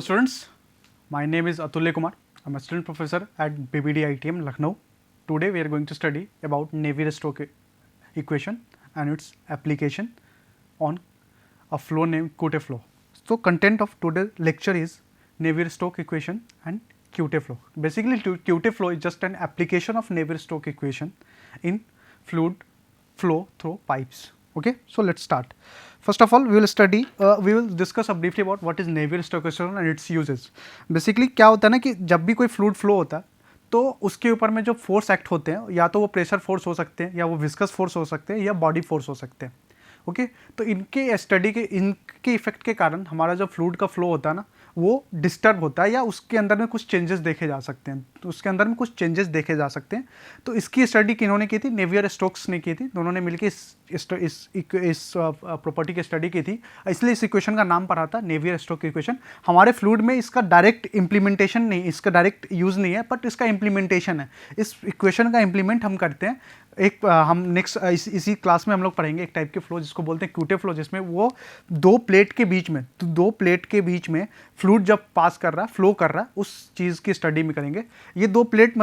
students, my name is Atulya Kumar. I'm a student professor at BBD ITM Lucknow. Today we are going to study about Navier-Stokes equation and its application on a flow named Cote flow. So content of today's lecture is Navier-Stokes equation and Cote flow. Basically Cote flow is just an application of Navier-Stokes equation in fluid flow through pipes. Okay, so let's start. First of all, we will discuss briefly about what is Navier-Stokes equation and its uses. Basically क्या होता है ना कि जब भी कोई fluid flow होता है तो उसके ऊपर में जो फोर्स एक्ट होते हैं या तो वो प्रेशर फोर्स हो सकते हैं या वो विस्कस फोर्स हो सकते हैं या बॉडी फोर्स हो सकते हैं. ओके तो इनके इफेक्ट के कारण हमारा जो फ्लूइड का फ्लो होता है ना वो डिस्टर्ब होता है या उसके अंदर में कुछ चेंजेस देखे जा सकते हैं. तो इसकी स्टडी किन्होंने की थी? नेवियर-स्टोक्स ने की थी. दोनों ने मिलकर इस प्रॉपर्टी की स्टडी की थी, इसलिए इस इक्वेशन का नाम पड़ा था नेवियर-स्टोक्स इक्वेशन. हमारे फ्लूइड में इसका डायरेक्ट इम्प्लीमेंटेशन नहीं, इसका डायरेक्ट यूज़ नहीं है, बट इसका इम्प्लीमेंटेशन है. इस इक्वेशन का इम्प्लीमेंट हम करते हैं. हम नेक्स्ट इसी क्लास में हम लोग पढ़ेंगे एक टाइप के फ्लो जिसको बोलते हैं क्यूटे फ्लो, जिसमें वो दो प्लेट के बीच में फ्लूइड जब पास कर रहा है, फ्लो कर रहा है, उस चीज़ की स्टडी में करेंगे. ये दो प्लेट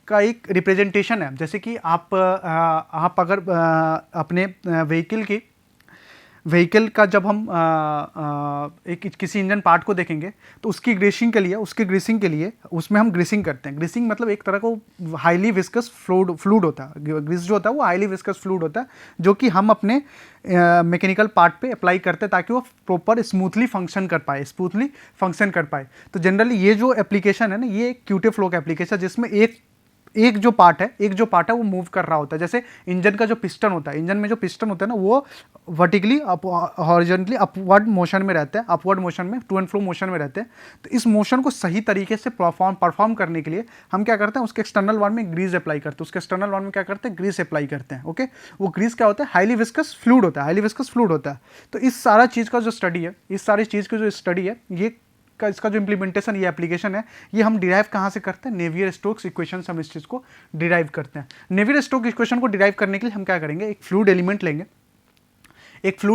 का एक रिप्रेजेंटेशन है. जैसे कि आप अगर अपने व्हीकल का जब हम किसी इंजन पार्ट को देखेंगे तो उसकी ग्रीसिंग के लिए उसमें हम ग्रीसिंग करते हैं. ग्रीसिंग मतलब एक तरह का हाईली विस्कस फ्लूइड होता है. ग्रीस जो होता है वो हाईली विस्कस फ्लूइड होता है जो कि हम अपने मैकेनिकल पार्ट पे अप्लाई करते हैं ताकि वो प्रॉपर स्मूथली फंक्शन कर पाए. तो जनरली ये जो एप्लीकेशन है ना, ये क्यूटे फ्लो का एप्लीकेशन है जिसमें एक जो पार्ट है वो मूव कर रहा होता है. जैसे इंजन का जो पिस्टन होता है, इंजन में जो पिस्टन होता है ना वो वर्टिकली हॉरिजॉन्टली अपवर्ड मोशन में रहते हैं, टू एंड फ्रो मोशन में रहते हैं. तो इस मोशन को सही तरीके से परफॉर्म करने के लिए हम क्या करते हैं, उसके एक्सटर्नल वाल में ग्रीस अप्लाई करते हैं. ओके, वो ग्रीस क्या होता है? हाईली विस्कस फ्लूइड होता है. तो इस सारी चीज़ की जो स्टडी है ये इसका जो इम्प्लीमेंटेशन, ये एप्लीकेशन है, ये हम डिराइव कहाँ से करते हैं? नेवियर-स्टोक्स इक्वेशन से हम इस चीज़ को डिराइव करते हैं. नेवियर-स्टोक्स इक्वेशन को डिराइव करने के लिए हम क्या करेंगे? एक फ्लूइड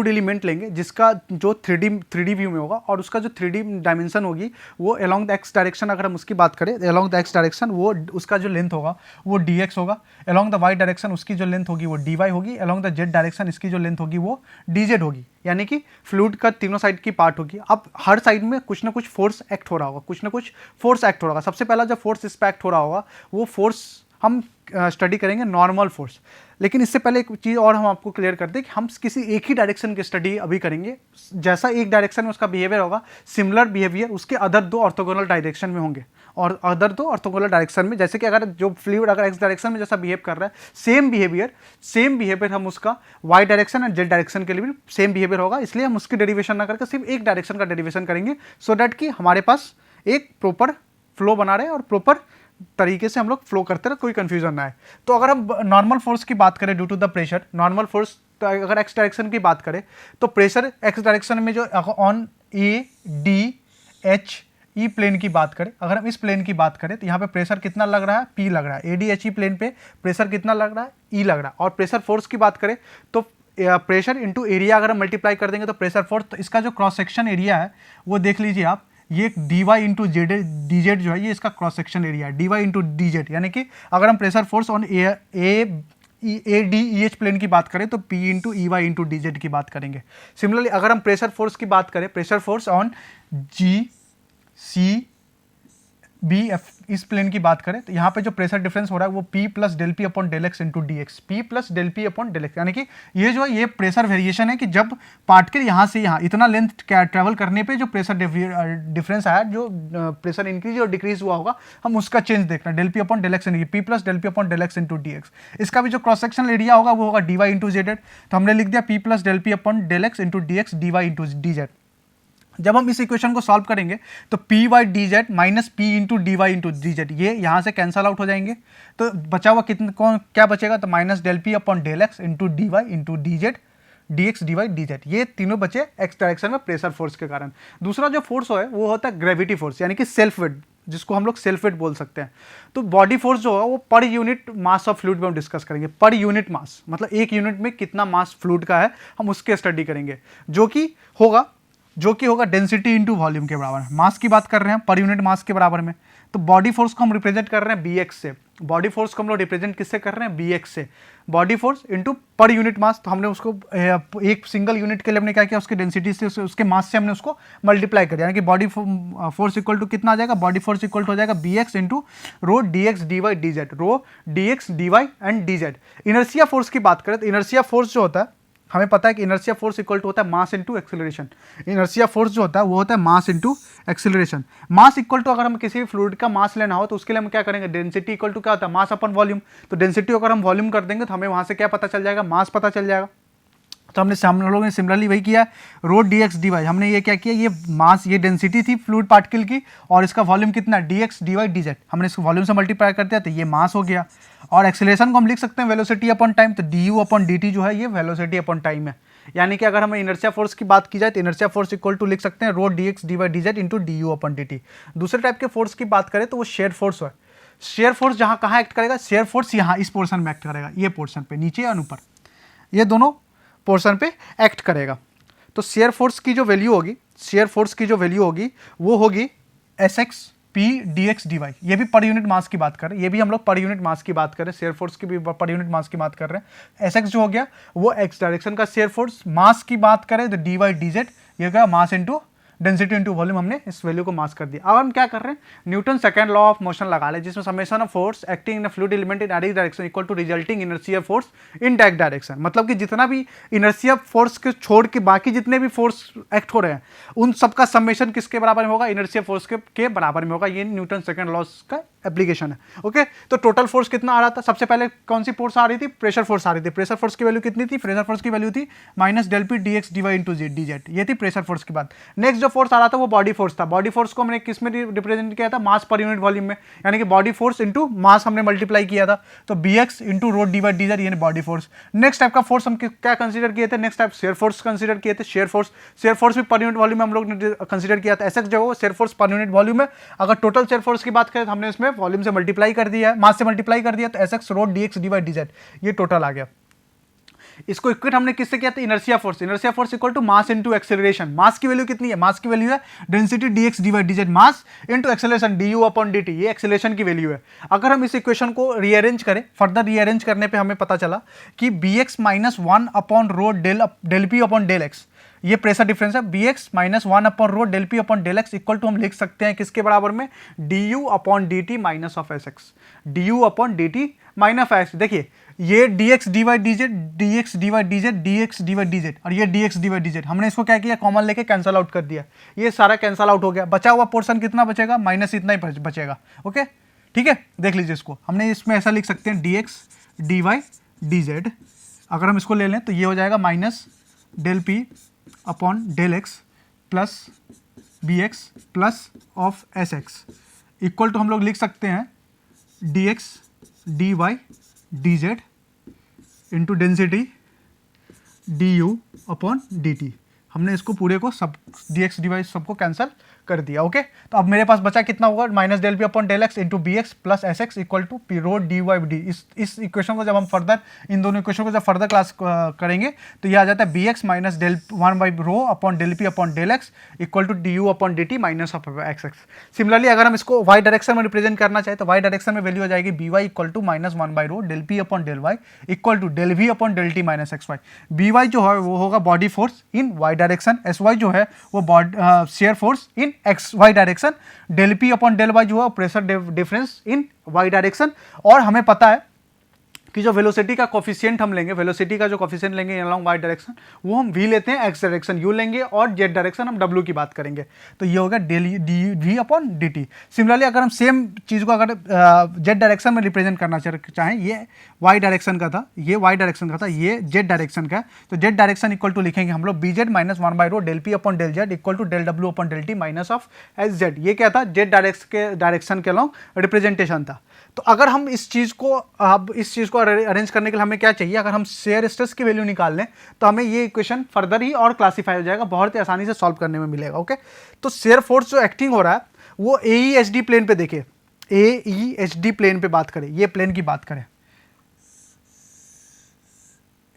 एलिमेंट लेंगे जिसका जो 3D व्यू में होगा और उसका जो 3D डायमेंशन होगी वो अलोंग द एक्स डायरेक्शन. अगर हम उसकी बात करें अलोंग द एक्स डायरेक्शन, वो उसका जो लेंथ होगा वो dx होगा. अलोंग द वाई डायरेक्शन उसकी जो लेंथ होगी वो dy होगी. अलोंग द जेड डायरेक्शन इसकी जो लेंथ होगी वो dz होगी. यानी कि फ्लूइड का तीनों साइड की पार्ट होगी. अब हर साइड में कुछ ना कुछ फोर्स एक्ट हो रहा होगा. सबसे पहला जब फोर्स इस पे एक्ट हो रहा होगा वो फोर्स हम स्टडी करेंगे नॉर्मल फोर्स. लेकिन इससे पहले एक चीज़ और हम आपको क्लियर कर दें कि हम किसी एक ही डायरेक्शन की स्टडी अभी करेंगे. जैसा एक डायरेक्शन में उसका बिहेवियर होगा, सिमिलर बिहेवियर उसके अदर दो ऑर्थोगोनल डायरेक्शन में होंगे. और अदर दो ऑर्थोगोनल डायरेक्शन में, जैसे कि अगर जो फ्लूइड अगर एक्स डायरेक्शन में जैसा बिहेव कर रहा है, सेम बिहेवियर हम उसका Y direction and Z direction के लिए भी सेम बिहेवियर होगा. इसलिए हम उसकी डेरिवेशन ना करके सिर्फ एक डायरेक्शन का डेरिवेशन करेंगे, सो दैट कि हमारे पास एक प्रॉपर फ्लो बना रहे और प्रॉपर तरीके से हम लोग फ्लो करते रहे, कोई कंफ्यूजन ना आए. तो अगर हम नॉर्मल फोर्स की बात करें due to the pressure, normal force अगर एक्स डायरेक्शन की बात करें तो प्रेशर एक्स डायरेक्शन में जो on A D H E plane की बात करें, अगर हम इस प्लेन की बात करें तो यहाँ पे प्रेशर कितना लग रहा है? P लग रहा है. A D H E plane पे प्रेशर कितना लग रहा है? E लग रहा है. और प्रेशर फोर्स की बात करें तो प्रेशर इंटू एरिया अगर हम मल्टीप्लाई कर देंगे तो प्रेशर फोर्स, तो इसका जो क्रॉस सेक्शन एरिया है वो देख लीजिए आप, ये डी वाई इंटू डी जो है ये इसका क्रॉस सेक्शन एरिया है, D Y into D Z. यानी कि अगर हम pressure force on A D E H plane की बात करें तो P into E Y into D Z की बात करेंगे. सिमिलरली अगर हम प्रेशर फोर्स की बात करें, pressure force on G C B F इस प्लेन की बात करें तो यहाँ पे जो प्रेशर डिफरेंस हो रहा है वो P plus del P upon del X into D X, P plus del P upon del X. यानी कि ये जो है ये प्रेशर वेरिएशन है कि जब पार्टिकल यहाँ से यहाँ इतना लेंथ ट्रेवल करने पे जो प्रेशर डिफरेंस आया, जो प्रेशर इंक्रीज और डिक्रीज हुआ होगा, हम उसका चेंज देखना है. Del P upon del X P plus del P upon del X into D X. इसका भी जो क्रॉस सेक्शन एरिया होगा वो होगा डी वाई इंटू जेड. तो हमने लिख दिया P plus del P upon del X into D X D Y into D Z. जब हम इस इक्वेशन को सॉल्व करेंगे तो P Y D Z minus P into D Y into D Z ये यहाँ से कैंसल आउट हो जाएंगे. तो बचा हुआ क्या बचेगा? तो minus del P upon del X into D Y into D Z D X D Y D Z. ये तीनों बचे एक्स डायरेक्शन में प्रेशर फोर्स के कारण. दूसरा जो फोर्स है वो होता है ग्रेविटी फोर्स, यानी कि सेल्फ वेट, जिसको हम लोग सेल्फ वेट बोल सकते हैं. तो बॉडी फोर्स जो है वो per unit mass of fluid में हम डिस्कस करेंगे. पर यूनिट मास मतलब एक यूनिट में कितना मास फ्लूइड का है हम उसके स्टडी करेंगे, जो कि होगा जो कि होगा डेंसिटी इंटू वॉल्यूम के बराबर। मास की बात कर रहे हैं पर यूनिट मास के बराबर में, तो बॉडी फोर्स को हम रिप्रेजेंट कर रहे हैं bx से, बॉडी फोर्स को हम लोग रिप्रेजेंट किससे कर रहे हैं bx से, body force into per unit mass. तो हमने उसको एक सिंगल यूनिट के लिए हमने क्या किया, उसके डेंसिटी से उसके मास से हमने उसको मल्टीप्लाई कर दिया, यानी कि बॉडी फोर्स इक्वल टू कितना आ जाएगा, बॉडी फोर्स इक्वल टू हो जाएगा bx into rho dx dy dz, rho dx dy and dz। Inertia force की बात करें तो इनर्शिया फोर्स जो होता है हमें पता है कि इनर्शिया फोर्स इक्वल टू होता है mass into acceleration. Inertia force जो होता है वो होता है mass into acceleration. Mass equal to अगर हम किसी भी फ्लूइड का मास लेना हो तो उसके लिए हम क्या करेंगे, डेंसिटी इक्वल टू क्या होता है, मास अपन वॉल्यूम। तो डेंसिटी अगर हम वॉल्यूम कर देंगे तो हमें वहां से क्या पता चल जाएगा, मास पता चल जाएगा। तो हम लोगों ने सिमिलरली वही किया, रो dx dy, हमने ये क्या किया, ये मास, ये डेंसिटी थी फ्लूइड पार्टिकल की और इसका वॉल्यूम कितना dx dy dz, हमने इसको वॉल्यूम से मल्टीप्लाई कर दिया तो ये मास हो गया। और एक्सेलरेशन को हम लिख सकते हैं वेलोसिटी अपॉन टाइम, तो du अपॉन dt जो है ये वेलोसिटी अपॉन टाइम है। यानी कि अगर हमें इनर्शिया फोर्स की बात की जाए तो इनर्शिया फोर्स इक्वल टू लिख सकते हैं रो dx dy dz into du upon dt। दूसरे टाइप के फोर्स की बात करें तो वो शेयर फोर्स है। शेयर फोर्स जहाँ कहाँ एक्ट करेगा, शेयर फोर्स यहाँ इस पोर्शन में एक्ट करेगा, ये पोर्शन पे नीचे और ऊपर, ये दोनों पोर्शन पे एक्ट करेगा। तो शेयर फोर्स की जो वैल्यू होगी, शेयर फोर्स की जो वैल्यू होगी वो होगी S X P D X D Y. ये भी पर यूनिट मास की बात करें, ये भी हम लोग पर यूनिट मास की बात करें, शेयर फोर्स की भी पर यूनिट मास की बात कर रहे हैं। एस एक्स जो हो गया वो एक्स डायरेक्शन का शेयर फोर्स, मास की बात करें तो डी वाई डी जेड, ये क्या mass into density into volume, हमने इस वैल्यू को मास कर दिया। अब हम क्या कर रहे हैं, Newton second law of motion लगा ले, जिसमें summation of force acting in fluid element in any direction equal to resulting inertia force in that direction. मतलब कि जितना भी इनर्शिया फोर्स के छोड़ के बाकी जितने भी फोर्स एक्ट हो रहे हैं उन सबका समेशन किसके बराबर में होगा, इनर्शिया फोर्स के बराबर में होगा। ये न्यूटन सेकंड लॉ का एप्लीकेशन है। ओके, तो टोटल फोर्स कितना आ रहा था, सबसे पहले कौन सी फोर्स आ रही थी, प्रेशर फोर्स आ रही थी। प्रेशर फोर्स की वैल्यू कितनी थी, प्रेशर फोर्स की वैल्यू थी minus del P D X D Y into D Z, ये थी प्रेशर फोर्स की बात। नेक्स्ट जो फोर्स आ रहा था वो बॉडी फोर्स था। बॉडी फोर्स को हमने किस में रिप्रेजेंट किया था, मास पर यूनिट वॉल्यूम में, यानी कि बॉडी फोर्स इंटू मास हमने मल्टीप्लाई किया था, तो B X into rho D Y D Z, यानी बॉडी फोर्स। नेक्स्ट टाइप का फोर्स हम क्या कंसीडर किए थे, next type shear force consider किए थे। शेयर फोर्स भी पर यूनिट वॉल्यूम में हम लोग ने कंसीडर किया था। एसएक्स जो है shear force per unit volume में, अगर टोटल शेयर फोर्स की बात करें तो हमने इसमें वॉल्यूम से मल्टीप्लाई कर दिया है, मास से मल्टीप्लाई कर दिया, तो S X rho D X D Y D Z, ये टोटल आ गया। इसको इक्वेट हमने किससे किया था, inertia force. Inertia force equal to mass into acceleration. Mass की वैल्यू कितनी है, मास की वैल्यू है density dx dy dz, mass into acceleration du upon dt, ये एक्सेलरेशन की वैल्यू है। अगर हम इस इक्वेशन को रीअरेंज करें, फर्दर रीअरेंज करने पे हमें पता चला कि bx minus 1 upon rho del P upon del X, ये प्रेशर डिफरेंस है। bx minus 1 upon rho del P upon del x equal to हम लिख सकते हैं किसके बराबर में, du upon dt minus of S X, du upon dt minus of X. देखिए ये dx dy dz, dx dy dz, dx dy dz और ये dx dy dz, हमने इसको क्या किया, कॉमन लेके कैंसल आउट कर दिया। ये सारा कैंसल आउट हो गया, बचा हुआ पोर्शन कितना बचेगा, माइनस इतना ही बचेगा। ओके ठीक है, देख लीजिए इसको, हमने इसमें ऐसा लिख सकते हैं dx dy dz, अगर हम इसको ले लें तो ये हो जाएगा minus del P upon del X plus B X plus of S X equal to हम लोग लिख सकते हैं dx dy dz into density du upon dt। हमने इसको पूरे को सब dx dy सबको कैंसिल कर दिया। ओके, तो अब मेरे पास बचा कितना होगा, minus del P upon del X into B X plus S X equal to P rho D Y D. इस इक्वेशन को जब हम फर्दर, इन दोनों इक्वेशन को जब फर्दर क्लास करेंगे तो ये आ जाता है B X minus del 1 by rho upon del P upon del x equal to D U upon D T minus of X X. Similarly अगर हम इसको वाई डायरेक्शन में रिप्रेजेंट करना चाहे तो वाई डायरेक्शन में वैल्यू आ जाएगी B Y equal to minus 1 by rho del P upon del Y equal to del V upon del T minus X Y. B Y जो है वो होगा body force in Y direction, S Y जो है वो shear force in X Y direction, del P upon del Y जो है pressure difference in Y direction. और हमें पता है कि जो वेलोसिटी का कोफिशिएंट हम लेंगे, वेलोसिटी का जो कोफिशिएंट लेंगे अलोंग वाई डायरेक्शन, वो हम v लेते हैं, एक्स डायरेक्शन u लेंगे और जेड डायरेक्शन हम w की बात करेंगे, तो ये होगा del V upon D T. Similarly अगर हम सेम चीज़ को अगर जेड डायरेक्शन में रिप्रेजेंट करना चाहें, ये वाई डायरेक्शन का था, ये वाई डायरेक्शन का था, ये जेड डायरेक्शन का है, तो जेड डायरेक्शन इक्वल टू लिखेंगे हम लोग B Z minus 1 by rho del P upon del Z equal to del W upon del T minus of S Z. ये क्या था, जेड डायरेक्शन के अलोंग रिप्रेजेंटेशन था। तो अगर हम इस चीज़ को अरेंज करने के लिए हमें क्या चाहिए, अगर हम शेयर स्ट्रेस की वैल्यू निकाल लें तो हमें ये इक्वेशन फर्दर ही और क्लासीफाई हो जाएगा, बहुत ही आसानी से सॉल्व करने में मिलेगा। ओके, तो शेयर फोर्स जो एक्टिंग हो रहा है वो AEHD प्लेन पे, देखिए AEHD प्लेन पे बात करें, ये प्लेन की बात करें,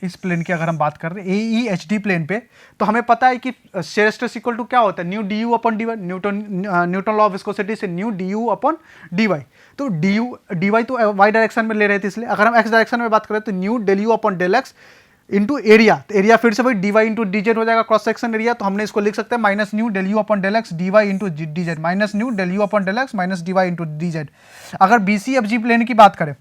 इस प्लेन की अगर हम बात कर रहे हैं ए ई एच डी प्लेन पे, तो हमें पता है कि शेयर स्ट्रेस इक्वल टू क्या होता है, nu D U upon D Y, Newton law of viscosity से nu D U upon D Y. तो डी यू डी वाई तो वाई डायरेक्शन में ले रहे थे, इसलिए अगर हम एक्स डायरेक्शन में बात करें तो nu del U upon del X into area, तो एरिया फिर से भाई D Y into D Z हो जाएगा क्रॉस सेक्शन एरिया, तो हमने इसको लिख सकते हैं minus nu del U upon del X D Y into D Z, minus nu del U upon del X minus D Y into D Z. अगर B C F G plane की बात करें,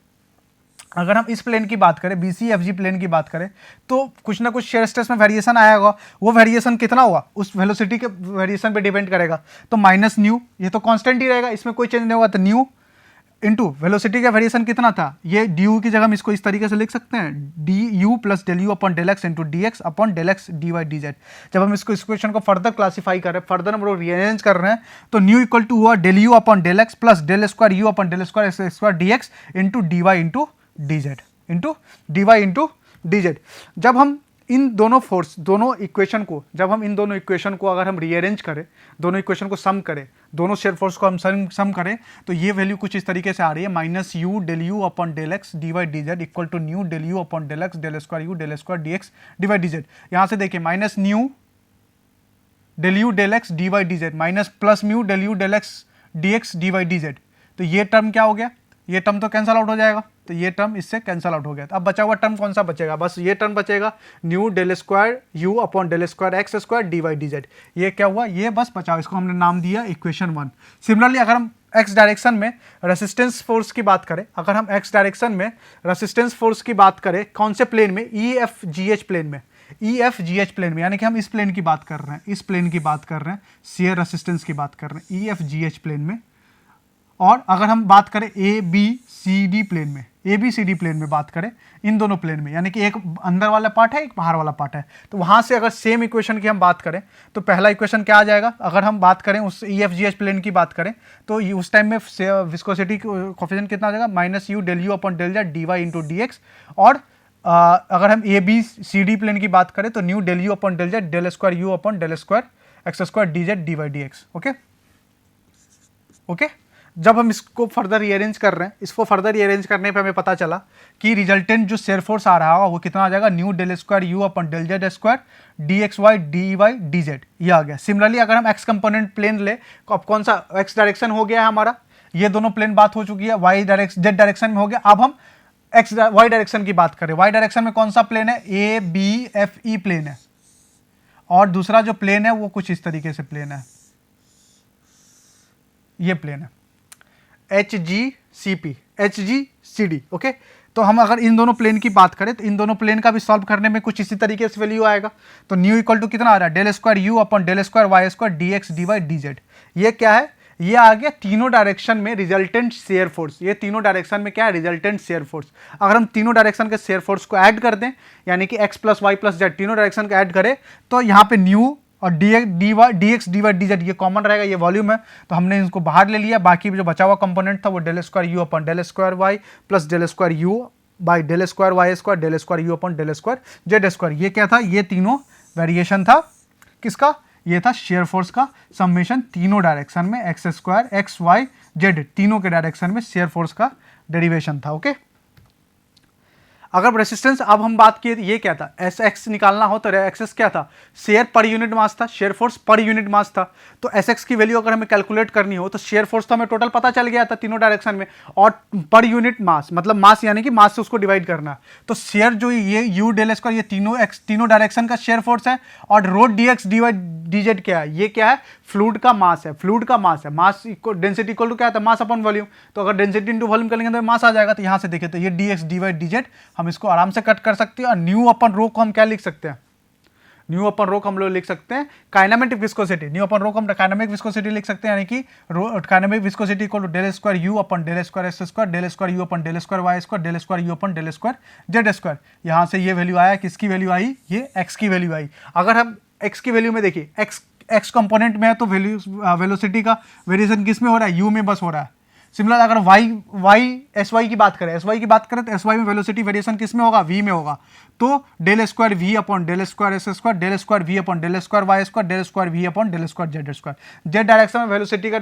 अगर हम इस प्लेन की बात करें, B C F G plane की बात करें, तो कुछ ना कुछ शेयर स्ट्रेस में वेरिएशन आया होगा, वो वेरिएशन कितना हुआ उस वेलोसिटी के वेरिएशन पे डिपेंड करेगा। तो माइनस न्यू, ये तो कांस्टेंट ही रहेगा, इसमें कोई चेंज नहीं होगा, तो न्यू इंटू वेलोसिटी का वेरिएशन कितना था, ये डी यू की जगह हम इसको इस तरीके से लिख सकते हैं, D U plus del U upon del X into D X upon del X D Y D Z. जब हम इसको इक्वेशन को फर्दर क्लासीफाई कर रहे हैं, फर्दर हम लोग रीअरेंज कर रहे हैं, तो न्यू इक्वल टू हुआ del U upon del X plus del square you upon del square X square D X into D Y into D Z into D Y into D Z. जब हम इन दोनों force, दोनों equation को, जब हम इन दोनों equation को अगर हम रीअरेंज करें, दोनों इक्वेशन को सम करें, दोनों शेयर फोर्स को हम सम करें, तो ये वैल्यू कुछ इस तरीके से आ रही है, minus U del U upon del X D Y D Z equal to nu del U upon del X del square U del square D X D Y D Z. यहाँ से देखिए minus nu del U del X D Y D Z minus plus mu del U del X D X D Y D Z. तो ये term क्या हो गया, ये term तो कैंसल आउट हो जाएगा, तो ये टर्म इससे कैंसल आउट हो गया। अब बचा हुआ टर्म कौन सा बचेगा, बस ये टर्म बचेगा, nu del square you upon del square X square D Y D Z. ये क्या हुआ, ये बस बचा, इसको हमने नाम दिया इक्वेशन 1। सिमिलरली अगर हम एक्स डायरेक्शन में रेसिस्टेंस फोर्स की बात करें, अगर हम एक्स डायरेक्शन में रेसिस्टेंस फोर्स की बात करें, कौन से प्लेन में, E F G H plane में, E F G H plane में, यानी कि हम इस प्लेन की बात कर रहे हैं, इस प्लेन की बात कर रहे हैं, शियर रेसिस्टेंस की बात कर रहे हैं E F G H plane में। और अगर हम बात करें A B C D plane में, A B C D plane में बात करें, इन दोनों प्लेन में, यानी कि एक अंदर वाला पार्ट है, एक बाहर वाला पार्ट है, तो वहां से अगर सेम इक्वेशन की हम बात करें, तो पहला इक्वेशन क्या आ जाएगा, अगर हम बात करें उस E F G H plane की बात करें, तो उस टाइम में विस्कोसिटी कोफिशिएंट कितना आ जाएगा, minus U del U upon del Z D Y into D X. और अगर हम A B C D plane की बात करें, तो nu del U upon del Z del square you upon del square X square D Z D Y D X. Okay okay. जब हम इसको फर्दर रीअरेंज कर रहे हैं, इसको फर्दर रीअरेंज करने पे हमें पता चला कि रिजल्टेंट जो शेयर फोर्स आ रहा होगा वो कितना आ जाएगा, nu del square U upon del Z square D X Y D Z, ये आ गया। सिमिलरली अगर हम एक्स कंपोनेंट प्लेन ले, तो अब कौन सा एक्स डायरेक्शन हो गया है हमारा, ये दोनों प्लेन बात हो चुकी है, वाई डायरेक्शन जेड डायरेक्शन में हो गया। अब हम एक्स वाई डायरेक्शन की बात करें, वाई डायरेक्शन में कौन सा प्लेन है, A B F E plane है, और दूसरा जो प्लेन है वो कुछ इस तरीके से प्लेन है, ये प्लेन है H G C P, H G C D. Okay, तो हम अगर इन दोनों प्लेन की बात करें, तो इन दोनों प्लेन का भी सॉल्व करने में कुछ इसी तरीके से वैल्यू आएगा। तो न्यू इक्वल टू कितना आ रहा है, del square U upon del square Y square D X D Y D Z. ये क्या है, ये आ गया तीनों डायरेक्शन में रिजल्टेंट शेयर फोर्स। ये तीनों डायरेक्शन में क्या है, रिजल्टेंट शेयर फोर्स। अगर हम तीनों डायरेक्शन के शेयर फोर्स को ऐड कर दें, यानी कि X plus Y plus Z तीनों डायरेक्शन का ऐड करें, तो यहाँ पे न्यू और D X D Y D Z ये कॉमन रहेगा, ये वॉल्यूम है, तो हमने इसको बाहर ले लिया। बाकी जो बचा हुआ कंपोनेंट था वो del square U upon del square Y plus del square U by del square Y square del square U upon del square Z square. ये क्या था, ये तीनों वेरिएशन था किसका, ये था शेयर फोर्स का समेशन तीनों डायरेक्शन में, X square X Y Z तीनों के डायरेक्शन में शेयर फोर्स का डेरिवेशन था। ओके, अगर रेसिस्टेंस अब हम बात किए, ये क्या था, एस एक्स निकालना हो तो एक्सेस क्या था, शेयर पर यूनिट मास था, shear force per unit mass था। तो एस एक्स की वैल्यू अगर हमें कैलकुलेट करनी हो, तो शेयर फोर्स तो हमें टोटल पता चल गया था तीनों डायरेक्शन में, और पर यूनिट मास मतलब मास यानी कि मास से उसको डिवाइड करना। तो शेयर जो ये यू डेल स्क्वायर ये तीनों डायरेक्शन का शेयर फोर्स है, और rho D X D Y D Z क्या है, ये क्या है, फ्लूइड का मास है, फ्लूइड का मास है, मास डेंसिटी इक्वल टू क्या था, मास अपॉन वॉल्यूम। तो अगर डेंसिटी इंटू वॉल्यूम करेंगे तो मास आ जाएगा। तो यहाँ से देखिए, तो ये D X D Y D Z हम इसको आराम से कट कर सकते हैं, और न्यू अपन रो को हम क्या लिख सकते हैं, न्यू अपन रो को हम लोग लिख सकते हैं kinematic viscosity. Nu upon rho को हम काइनेमेटिक विस्कोसिटी लिख सकते हैं, यानी कि kinematic viscosity equal to del square U upon del square X square del square U upon del square Y square del square U upon del square Z square. यहाँ से ये वैल्यू आया, किसकी वैल्यू आई, ये एक्स की value आई। अगर हम x की वैल्यू में देखिए, एक्स कंपोनेंट में है तो वेलोसिटी का वेरिएशन किस में हो रहा है, यू में बस हो रहा है। सिमिलर अगर वाई एस वाई की बात करें तो एस वाई में वेलोसिटी वेरिएशन किस में होगा, वी में होगा। तो del square V upon del square S square, del square V upon del square Y square, del square V upon del square Z square. Z direction में velocity का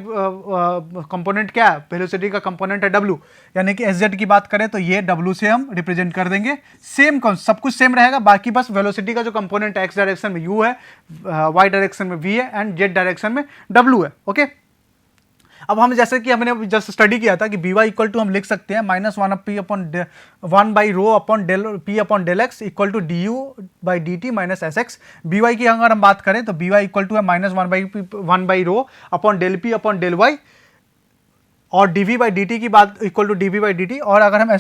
component क्या है, वेलोसिटी का कंपोनेंट है W, यानी कि S Z की बात करें तो ये डब्ल्यू से हम रिप्रेजेंट कर देंगे। सेम सब कुछ सेम रहेगा, बाकी बस वेलोसिटी का जो कंपोनेंट है एक्स डायरेक्शन में यू है, वाई डायरेक्शन में वी है एंड जेड डायरेक्शन में डब्ल्यू है। ओके, अब हम जैसे कि हमने जस्ट स्टडी किया था कि बी वाई इक्वल टू हम लिख सकते हैं माइनस वन पी अपॉन 1/रो upon del P upon del x equal to D U by D T minus S X. B Y की अगर हम बात करें तो बी वाई इक्वल टू है माइनस 1/रो upon del P upon del Y, और डीवी बाई डी टी की बात equal to D V by D T. और अगर हम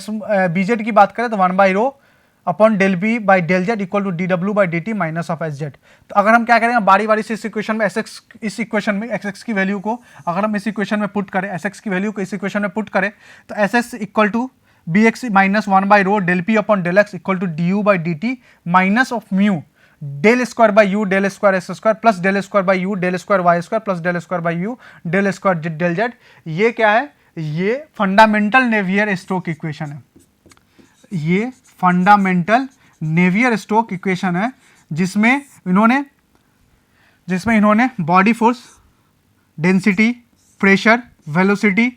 बीजेड की बात करें तो 1/रो upon del B by del Z equal to D W by D T minus of S Z. तो अगर हम क्या करेंगे, बारी बारी से इस इक्वेशन में इस इक्वेशन में एक्स एक्स की वैल्यू को अगर हम इस इक्वेशन में पुट करें, एस एक्स की वैल्यू को इस इक्वेशन में पुट करें तो S X equal to B X minus 1/रो del P upon del x equal to D U by D T minus of mu del square by U del square S square plus del square by U del square Y square plus del square by U del square del Z. ये क्या है, ये fundamental Navier Stoke equation है। ये fundamental Navier Stoke equation है जिसमें इन्होंने body force, density, pressure, velocity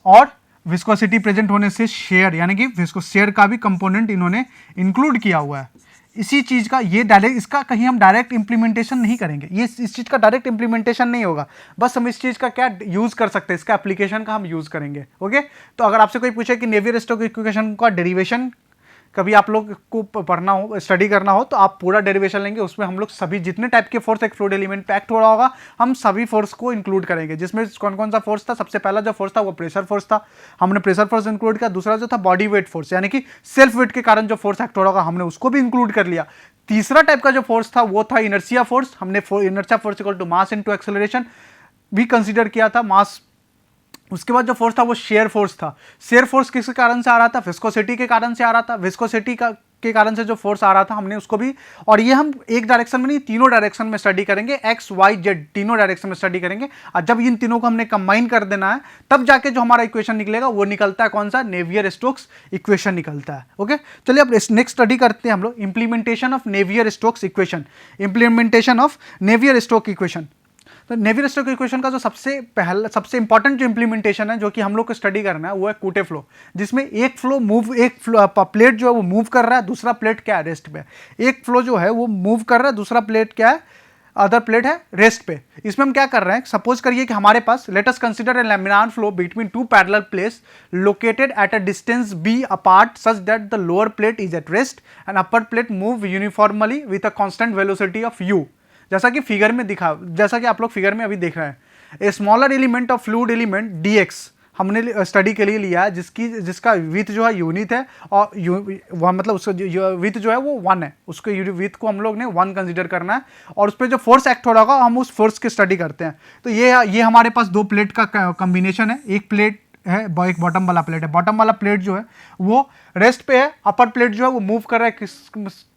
और विस्कोसिटी प्रेजेंट होने से शेयर, यानी कि शेयर का भी कंपोनेंट इन्होंने इंक्लूड किया हुआ है। इसी चीज का ये डायरेक्ट, इसका कहीं हम डायरेक्ट इंप्लीमेंटेशन नहीं करेंगे, ये इस चीज का डायरेक्ट इंप्लीमेंटेशन नहीं होगा, बस हम इस चीज का क्या यूज कर सकते हैं, इसका एप्लीकेशन का हम यूज करेंगे। ओके, तो अगर आपसे कोई पूछे कि नेवियर स्टोक इक्वेशन का डेरिवेशन कभी आप लोग को पढ़ना हो, स्टडी करना हो, तो आप पूरा डेरिवेशन लेंगे, उसमें हम लोग सभी जितने टाइप के फोर्स एक फ्लूइड एलिमेंट पे एक्ट हो रहा होगा हम सभी फोर्स को इंक्लूड करेंगे। जिसमें कौन कौन सा फोर्स था, सबसे पहला जो फोर्स था वो प्रेशर फोर्स था, हमने प्रेशर फोर्स इंक्लूड किया। दूसरा जो था बॉडी वेट फोर्स, यानी कि सेल्फ वेट के कारण जो फोर्स एक्ट हो रहा होगा हमने उसको भी इंक्लूड कर लिया। तीसरा टाइप का जो फोर्स था वो था इनर्शिया फोर्स, हमने inertia force equal to mass into acceleration भी कंसीडर किया था, मास। उसके बाद जो फोर्स था वो शेयर फोर्स था। शेयर फोर्स किस कारण से आ रहा था, विस्कोसिटी के कारण से आ रहा था। विस्कोसिटी के कारण से जो फोर्स आ रहा था हमने उसको भी, और ये हम एक डायरेक्शन में नहीं तीनों डायरेक्शन में स्टडी करेंगे, एक्स वाई जेड तीनों डायरेक्शन में स्टडी करेंगे। और जब इन तीनों को हमने कंबाइन कर देना है तब जाके जो हमारा इक्वेशन निकलेगा वो निकलता है कौन सा, नेवियर स्टोक्स इक्वेशन निकलता है। ओके, चलिए अब नेक्स्ट स्टडी करते हैं हम लोग implementation of Navier Stokes equation. Implementation of Navier Stoke equation, तो नेवियर स्टोक इक्वेशन का जो सबसे इंपॉर्टेंट जो इंप्लीमेंटेशन है जो कि हम लोग को स्टडी करना है वो है कूटे फ्लो, जिसमें एक प्लेट जो है वो मूव कर रहा है, दूसरा प्लेट क्या है, रेस्ट पे। एक फ्लो जो है वो मूव कर रहा है, दूसरा प्लेट क्या है, अदर प्लेट है रेस्ट पे। इसमें हम क्या कर रहे हैं, सपोज करिए कि हमारे पास, let us consider a laminar flow between two parallel plates located at a distance B apart such that the lower plate is at rest and upper plate move uniformly with a constant velocity of U. जैसा कि figure में जैसा कि आप लोग figure में अभी देख रहे हैं, a smaller element of fluid element dx हमने स्टडी के लिए लिया है, जिसका विथ जो है यूनिट है, और मतलब उसका विथ जो है वो 1 है, उसके विथ को हम लोग ने 1 कंसीडर करना है, और उस पर जो फोर्स एक्ट हो रहा होगा हम उस फोर्स की स्टडी करते हैं। तो ये हमारे पास दो प्लेट का कॉम्बिनेशन है, एक प्लेट है, एक बॉटम वाला प्लेट है। बॉटम वाला प्लेट जो है वो रेस्ट पे है, अपर प्लेट जो है वो मूव कर रहा है,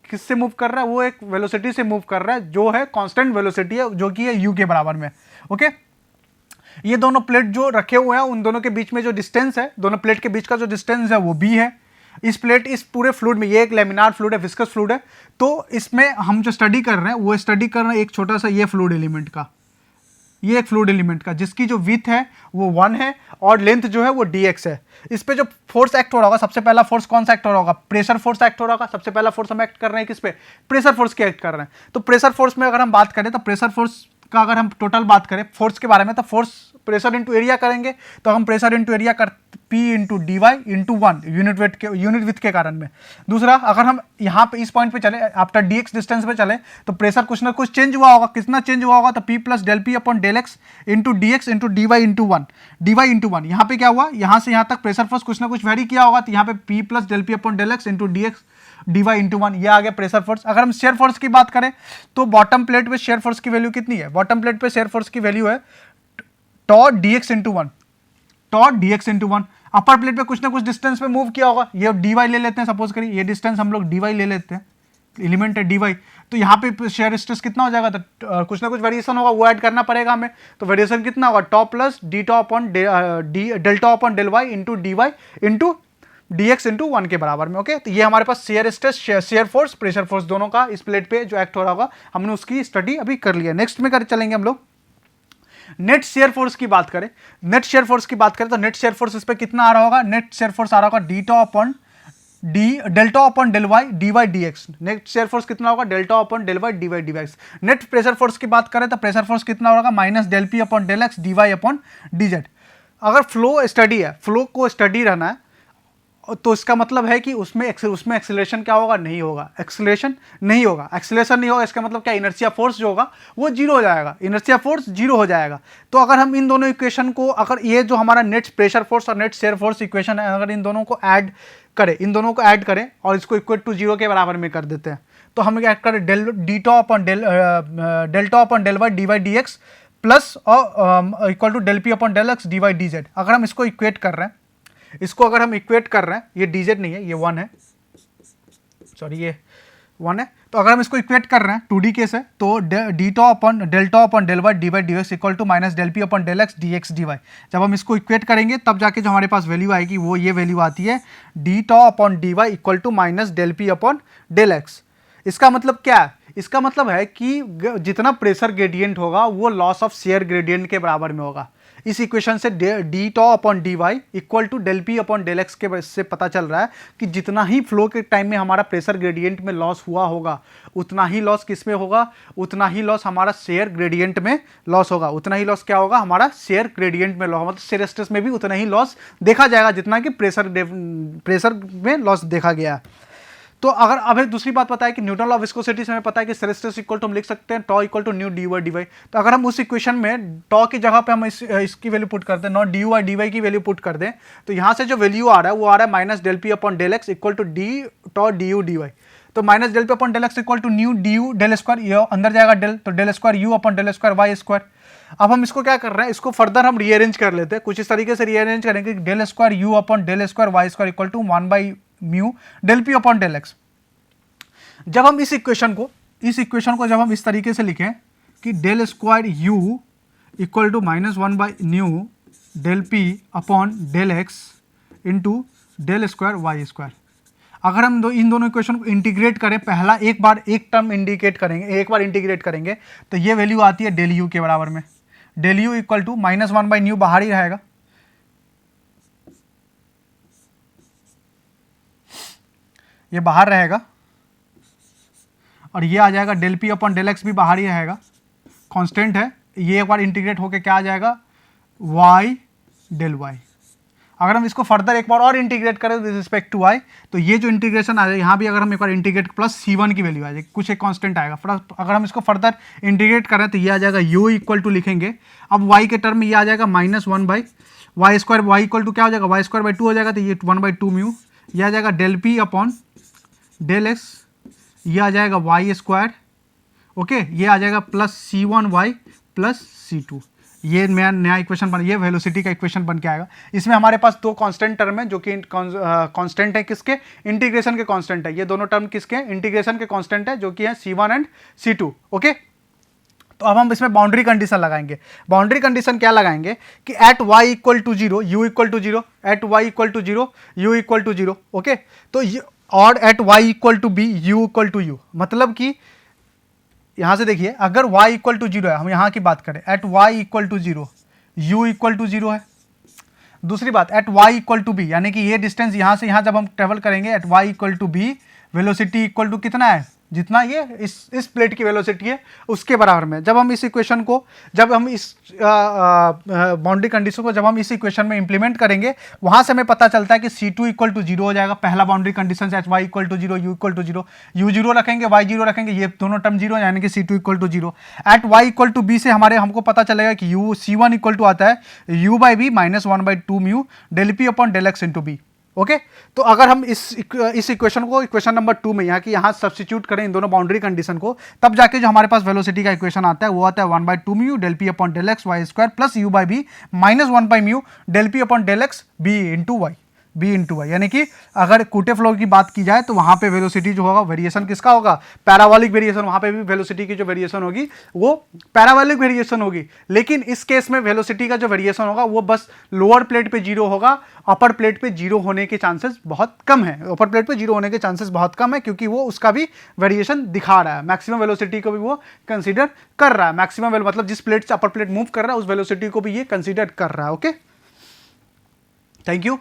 किससे मूव कर रहा है, वो एक वेलोसिटी से मूव कर रहा है जो है कांस्टेंट वेलोसिटी है, जो कि है u के बराबर में। ओके, ये दोनों प्लेट जो रखे हुए हैं उन दोनों के बीच में जो डिस्टेंस है, दोनों प्लेट के बीच का जो डिस्टेंस है वो b है। इस पूरे फ्लूइड में, ये एक लैमिनार फ्लूइड है, विस्कस फ्लूइड है, तो इसमें हम जो स्टडी कर रहे हैं वो स्टडी कर रहे हैं एक छोटा सा ये फ्लूइड एलिमेंट का, ये एक फ्लूइड एलिमेंट का, जिसकी जो विथ है वो 1 है और लेंथ जो है वो dx है। इस पे जो फोर्स एक्ट हो रहा होगा, सबसे पहला फोर्स कौन सा एक्ट हो रहा होगा, प्रेशर फोर्स एक्ट हो रहा होगा। सबसे पहला फोर्स हम एक्ट कर रहे हैं किस पे, प्रेशर फोर्स के एक्ट कर रहे हैं। तो प्रेशर फोर्स में अगर हम बात करें तो प्रेशर फोर्स का अगर हम टोटल बात करें फोर्स के बारे में, तो फोर्स प्रेशर इंटू एरिया करेंगे, तो हम प्रेशर इंटू एरिया कर P into D Y into 1 unit with के कारण में। दूसरा, अगर हम यहाँ पे इस पॉइंट पे चले, आफ्टर dx डिस्टेंस पे चले, तो प्रेशर कुछ ना कुछ चेंज हुआ होगा, कितना चेंज हुआ होगा, तो P plus del P upon del X into D X into D Y into 1 यहाँ पे क्या हुआ, यहाँ से यहाँ तक प्रेशर फोर्स कुछ ना कुछ वेरी किया होगा, तो यहाँ पे P plus del P upon del X into D X D Y into 1, ये आ गया प्रेशर फोर्स। अगर हम शेयर फोर्स की बात करें तो बॉटम प्लेट पे शेयर फोर्स की वैल्यू कितनी है, बॉटम प्लेट पे शेयर फोर्स की वैल्यू है टॉ dx इंटू 1। अपर प्लेट पे कुछ ना कुछ डिस्टेंस पे मूव किया होगा, ये dy ले लेते हैं, सपोज करिए ये डिस्टेंस हम लोग dy ले लेते हैं, एलिमेंट है dy, तो यहाँ पे शेयर स्ट्रेस कितना हो जाएगा, तो कुछ ना कुछ वेरिएशन होगा, वो ऐड करना पड़ेगा हमें। तो वेरिएशन कितना होगा, tau plus D tau upon delta upon del Y into D Y into dx into 1 के बराबर में। ओके, तो ये हमारे पास shear stress, shear force, pressure force दोनों का इस प्लेट पे जो एक्ट हो रहा होगा, हमने उसकी स्टडी अभी कर लिया। नेक्स्ट में कर चलेंगे हम लोग नेट शेयर फोर्स की बात करें। नेट शेयर फोर्स की बात करें तो नेट शेयर फोर्स इस पे कितना आ रहा होगा, नेट शेयर फोर्स आ रहा होगा डीटा upon delta upon del Y D Y D X. Net shear force कितना होगा, delta upon del Y D Y D X. Net pressure force की बात करें तो प्रेशर फोर्स कितना होगा, minus del P upon del X D Y upon D Z. अगर flow steady है, फ्लो को स्टडी रहना है, तो इसका मतलब है कि उसमें एक्सेलरेशन क्या होगा, नहीं होगा, एक्सेलरेशन नहीं होगा। एक्सेलरेशन नहीं होगा इसका मतलब क्या, इनर्शिया फोर्स जो होगा वो जीरो हो जाएगा, इनर्शिया फोर्स जीरो हो जाएगा। तो अगर हम इन दोनों इक्वेशन को, अगर ये जो हमारा नेट प्रेशर फोर्स और नेट शेयर फोर्स इक्वेशन है, अगर इन दोनों को ऐड करें और इसको इक्वल टू जीरो के बराबर में कर देते हैं, तो हम क्या करें, delta upon del Y D Y D X plus और equal to del P upon del X D Y D Z. अगर हम इसको इक्वेट कर रहे हैं, ये dz नहीं है, ये 1 है, सॉरी ये 1 है। तो अगर हम इसको इक्वेट कर रहे हैं 2D केस है, तो delta upon del Y D Y D X equal to minus del P upon del X D X D Y. जब हम इसको इक्वेट करेंगे तब जाके जो हमारे पास वैल्यू आएगी वो ये वैल्यू आती है delta upon D Y equal to minus del P upon del X. इसका मतलब क्या है, इसका मतलब है कि जितना प्रेशर ग्रेडियंट होगा वो लॉस ऑफ शेयर ग्रेडियंट के बराबर में होगा। इस इक्वेशन से D tau upon D Y equal to del P upon del X के से पता चल रहा है कि जितना ही फ्लो के टाइम में हमारा प्रेशर ग्रेडियंट में लॉस हुआ होगा, उतना ही लॉस किस में होगा, उतना ही लॉस हमारा शेयर ग्रेडियंट में लॉस होगा। उतना ही लॉस क्या होगा, हमारा शेयर ग्रेडियंट में लॉस, मतलब शेयर स्ट्रेस में भी उतना ही लॉस देखा जाएगा जितना कि प्रेशर में लॉस देखा गया। तो अगर अब एक दूसरी बात पता है कि न्यूटन लॉ ऑफ विस्कोसिटी से हमें पता है कि शेयर स्ट्रेस इक्वल टू हम लिख सकते हैं tau equal to nu D Y D Y. तो अगर हम उस इक्वेशन में टॉ की जगह पे हम इसकी वैल्यू पुट करते हैं, not D Y D Y की वैल्यू पुट कर दें, तो यहाँ से जो वैल्यू आ रहा है वो आ रहा है minus del P upon del x equal to d tau d U D Y. तो minus del P upon del x equal to nu D u del square, ये अंदर जाएगा डेल, तो del square you upon del square Y square. अब हम इसको क्या कर रहे हैं, इसको फर्दर हम रीअरेंज कर लेते हैं, कुछ इस तरीके से रीअरेंज करेंगे कि del square you upon del square Y square equal to 1 by mu del P upon del X. जब हम इस इक्वेशन को जब हम इस तरीके से लिखें कि del square U equal to minus 1 by nu del P upon del X into del square Y square. अगर हम इन दोनों इक्वेशन को इंटीग्रेट करें, पहला एक बार एक टर्म इंटीग्रेट करेंगे तो ये वैल्यू आती है डेल यू के बराबर में। Del U equal to minus 1 by nu बाहर ही रहेगा, ये बाहर रहेगा, और ये आ जाएगा del P upon del X भी बाहर ही रहेगा, कांस्टेंट है। ये एक बार इंटीग्रेट होके क्या आ जाएगा, वाई डेल वाई। अगर हम इसको फर्दर एक बार और इंटीग्रेट करें विद रिस्पेक्ट टू वाई, तो ये जो इंटीग्रेशन आ जाएगा यहाँ भी अगर हम एक बार इंटीग्रेट प्लस C1 की वैल्यू आ जाएगी, कुछ एक कांस्टेंट आएगा। अगर हम इसको फर्दर इंटीग्रेट करें तो ये आ जाएगा u इक्वल टू लिखेंगे, अब y के टर्म में ये आ जाएगा minus 1 by Y square, Y equal to क्या हो जाएगा, वाई स्क्वायर बाई 2 हो जाएगा, तो ये 1 बाई 2 म्यू, ये आ जाएगा del P upon del X, ये आ जाएगा वाई स्क्वायर, ओके, ये आ जाएगा plus C1 Y plus C2। ये नया इक्वेशन बन, ये वेलोसिटी का इक्वेशन बन के आएगा। इसमें हमारे पास दो कांस्टेंट टर्म है जो कि कांस्टेंट है किसके, इंटीग्रेशन के कांस्टेंट है। ये दोनों टर्म किसके, इंटीग्रेशन के कांस्टेंट है जो कि है C1 एंड C2। ओके, तो अब हम इसमें बाउंड्री कंडीशन लगाएंगे। बाउंड्री कंडीशन क्या लगाएंगे कि at y equal to 0 u equal to 0, at y equal to 0 u equal to 0। Okay, तो और at y equal to b u equal to u, मतलब कि यहां से देखिए अगर y इक्वल टू 0 है, हम यहां की बात करें at y equal to 0 u equal to 0 है। दूसरी बात at y equal to b, यानी कि ये डिस्टेंस यहां से यहां जब हम ट्रेवल करेंगे at y equal to b, velocity equal to कितना है, जितना ये इस प्लेट की वेलोसिटी है उसके बराबर में। जब हम इस इक्वेशन को, जब हम इस बाउंड्री कंडीशन को जब हम इस इक्वेशन में इंप्लीमेंट करेंगे, वहां से हमें पता चलता है कि C2 इक्वल टू 0 हो जाएगा। पहला बाउंड्री कंडीशन से at y equal to 0 u equal to 0, u 0 रखेंगे y 0 रखेंगे, ये दोनों टर्म 0 यानी कि C2 equal to 0। At y equal to b से हमको पता चलेगा कि C1 इक्वल टू आता है u by B minus 1 by 2 mu del P upon del X into B. Okay, तो अगर हम इस इक्वेशन को इक्वेशन नंबर 2 में यहाँ सब्स्टिट्यूट करें इन दोनों बाउंड्री कंडीशन को, तब जाके जो हमारे पास वेलोसिटी का इक्वेशन आता है वो आता है 1 by 2 mu del P upon del X Y square plus u by B minus 1 by mu del P upon del X B into Y. B into Y, यानी कि अगर कूटे फ्लो की बात की जाए तो वहाँ पे वेलोसिटी जो होगा वेरिएशन किसका होगा, पैराबोलिक वेरिएशन, वहाँ पे भी वेलोसिटी की जो वेरिएशन होगी वो पैराबोलिक वेरिएशन होगी। लेकिन इस केस में वेलोसिटी का जो वेरिएशन होगा वो बस लोअर प्लेट पे जीरो होगा, अपर प्लेट पे जीरो होने के चांसेस बहुत कम है, अपर प्लेट पे जीरो होने के चांसेस बहुत कम है, क्योंकि वो उसका भी वेरिएशन दिखा रहा है, मैक्सिमम वेलोसिटी को भी वो कंसीडर कर रहा है, मैक्सिमम मतलब जिस प्लेट से अपर प्लेट मूव कर रहा है उस वेलोसिटी को भी ये कंसीडर कर रहा है। Okay, thank you.